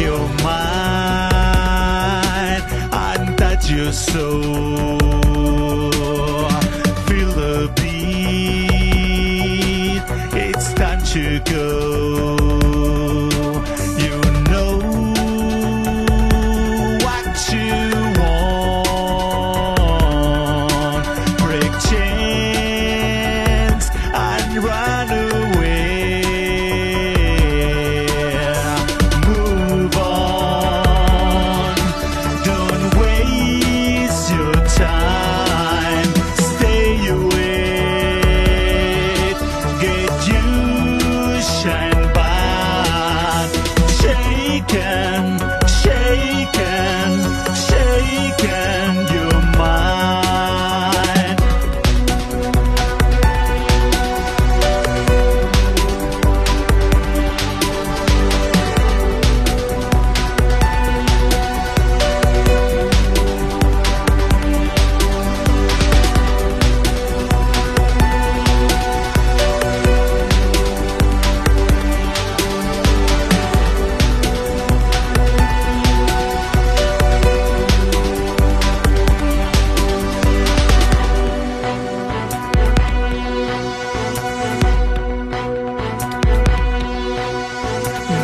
your mind and touch your soul. Feel the beat, it's time to go. You know what you want. Break chains and run away. Move on, don't waste your time. Stay awake, get you shine back. Shaken, shaken, shaken your mind.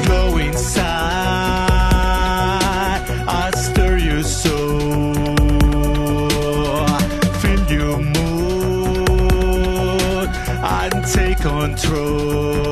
Go inside, I stir your soul. Feel your mood and take control.